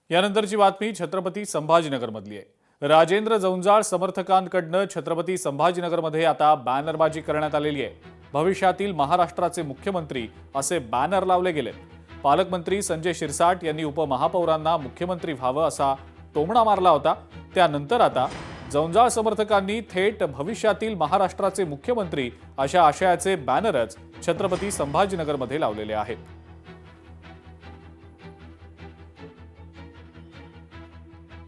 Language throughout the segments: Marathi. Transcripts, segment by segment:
यानंतरची बातमी छत्रपती संभाजीनगरमधली आहे। राजेंद्र जंजाळ समर्थकांकडनं छत्रपती संभाजीनगरमध्ये आता बॅनरबाजी करण्यात आलेली आहे। भविष्यातील महाराष्ट्राचे मुख्यमंत्री असे बॅनर लावले गेले। पालकमंत्री संजय शिरसाट यांनी उपमहापौरांना मुख्यमंत्री व्हावं असा टोमणा मारला होता। त्यानंतर आता जंजाळ समर्थकांनी थेट भविष्यातील महाराष्ट्राचे मुख्यमंत्री अशा आशयाचे बॅनरच छत्रपती संभाजीनगरमध्ये लावलेले आहेत।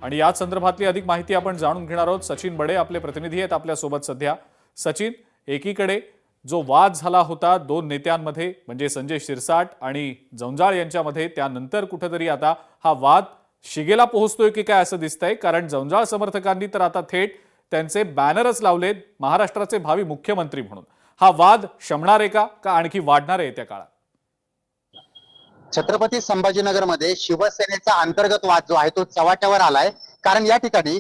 आणि याच संदर्भातली अधिक माहिती आपण जाणून घेणार आहोत। सचिन बडे आपले प्रतिनिधी आहेत आपल्या सोबत सध्या। सचिन, एकीकडे जो वाद झाला होता दोन नेत्यांमध्ये म्हणजे संजय शिरसाट आणि जंजाळ यांच्यामध्ये, त्यानंतर कुठेतरी आता हा वाद शिगेला पोहोचतोय की काय असं दिसतंय, कारण जंजाळ समर्थकांनी तर आता थेट त्यांचे बॅनरच लावलेत महाराष्ट्राचे भावी मुख्यमंत्री म्हणून। हा वाद शमणार आहे का आणखी वाढणार आहे येत्या काळात? छत्रपती संभाजीनगरमध्ये शिवसेनेचा अंतर्गत वाद जो आहे तो चव्हाट्यावर आलाय। कारण या ठिकाणी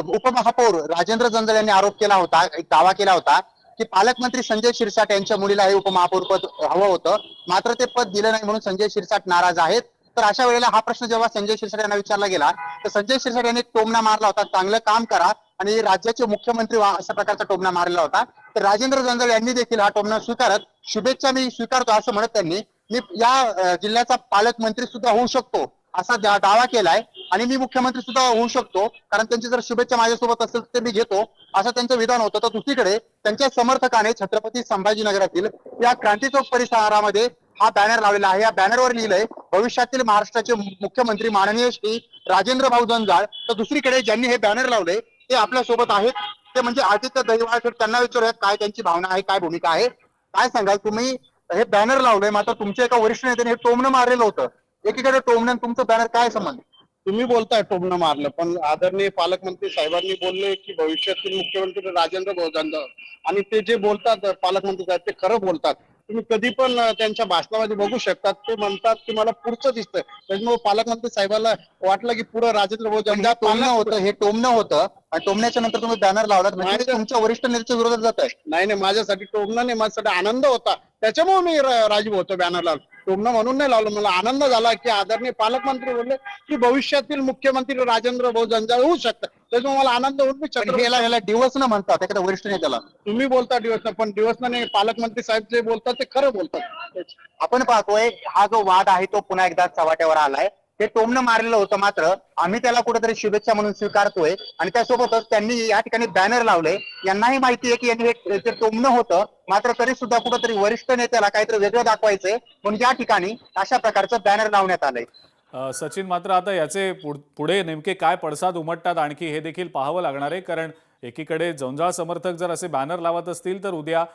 उपमहापौर राजेंद्र जंजाळ यांनी आरोप केला होता, एक दावा केला होता की पालकमंत्री संजय शिरसाट यांच्या मुलीला हे उपमहापौर पद हवं होतं, मात्र ते पद दिलं नाही म्हणून संजय शिरसाट नाराज आहेत। तर अशा वेळेला हा प्रश्न जेव्हा संजय शिरसाट यांना विचारला गेला तर संजय शिरसाट यांनी टोमणा मारला होता, चांगलं काम करा आणि राज्याचे मुख्यमंत्री व्हा अशा प्रकारचा टोमणा मारला होता। तर राजेंद्र जंजाळ यांनी देखील हा टोमणा स्वीकारत शुभेच्छा मी स्वीकारतो असं म्हणत त्यांनी मी या जिल्ह्याचा पालकमंत्री सुद्धा होऊ शकतो असा दावा केलाय आणि मी मुख्यमंत्री सुद्धा होऊ शकतो, कारण त्यांची जर शुभेच्छा माझ्यासोबत असेल तर मी घेतो असं त्यांचं विधान होतं। तर दुसरीकडे त्यांच्या समर्थकाने छत्रपती संभाजीनगरातील या क्रांती चौक परिसरामध्ये हा बॅनर लावलेला आहे। या बॅनरवर लिहिलंय भविष्यातील महाराष्ट्राचे मुख्यमंत्री माननीय श्री राजेंद्र भाऊ जंजाळ। तर दुसरीकडे ज्यांनी हे बॅनर लावले ते आपल्या सोबत आहेत, ते म्हणजे आदित्य दहिवाळकर। त्यांना विचारूयात काय त्यांची भावना आहे, काय भूमिका आहे, काय सांगाल तुम्ही? हे बॅनर लावलंय मात्र तुमच्या एका वरिष्ठ नेत्याने हे टोमणं मारलेलं होतं, एकीकडे टोमणं तुमचं बॅनर, काय संबंध? तुम्ही बोलताय टोमणं मारलं, पण आदरणीय पालकमंत्री साहेबांनी बोलले की भविष्यातील मुख्यमंत्री राजेंद्र भाऊ जंजाळ आणि ते जे बोलतात पालकमंत्री साहेब ते खरं बोलतात। तुम्ही कधी पण त्यांच्या भाषणामध्ये बघू शकतात, ते म्हणतात की मला पुढचं दिसतंय। त्याच्यामुळे पालकमंत्री साहेबांना वाटलं की पुढे राजेंद्र भाऊ जंजाळ टोमणं होतं, हे टोमणं होतं आणि टोमण्याच्या नंतर तुम्ही बॅनर लावलात म्हणजे तुमच्या वरिष्ठ नेत्याच्या विरोधात जात आहे। नाही, माझ्यासाठी टोमणं नाही, माझ्यासाठी आनंद होता, त्याच्यामुळे मी राजीव होतो बॅनर लावलं। टोमणं म्हणून नाही लावलं, मला आनंद झाला की आदरणीय पालकमंत्री बोलले की भविष्यातील मुख्यमंत्री राजेंद्र भाऊ जंजाळ होऊ शकतात, त्याच्यामुळे मला आनंद होऊन मी याला दिवस न म्हणतात एखाद्या वरिष्ठ नेत्याला। तुम्ही बोलता दिवस, पण दिवस नाही, पालकमंत्री साहेब जे बोलतात ते खरं बोलतात। आपण पाहतोय हा जो वाद आहे तो पुन्हा एकदा चव्हाट्यावर आलाय। ते टोमणं मारलेलं होतं मात्र आम्ही त्याला कुठेतरी शुभेच्छा म्हणून स्वीकारतोय आणि त्यासोबतच त्यांनी या ठिकाणी बॅनर लावले। यांनाही माहिती आहे की यांनी ते टोमणं होतं, मात्र तरी सुद्धा कुठेतरी वरिष्ठ नेत्याला काहीतरी वेगळं दाखवायचंय म्हणून या ठिकाणी अशा प्रकारचं बॅनर लावण्यात आलंय। सचिन, मात्र आता याचे पुढे नेमके काय पडसाद उमटतात आणखी हे देखील पाहावं लागणार आहे, कारण एकीकडे जंजाळ समर्थक जर असे बॅनर लावत असतील तर उद्या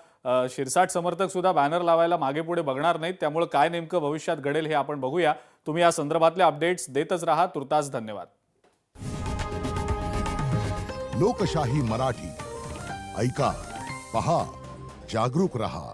शिरसाट समर्थक सुद्धा बॅनर लावायला मागे पुढे बघणार नाहीत। त्यामुळे काय नेमकं भविष्यात घडेल हे आपण बघूया। तुम्ही या संदर्भातले अपडेट्स देतच राहा। तुर्तास धन्यवाद। लोकशाही मराठी ऐका, पहा, जागरूक रहा।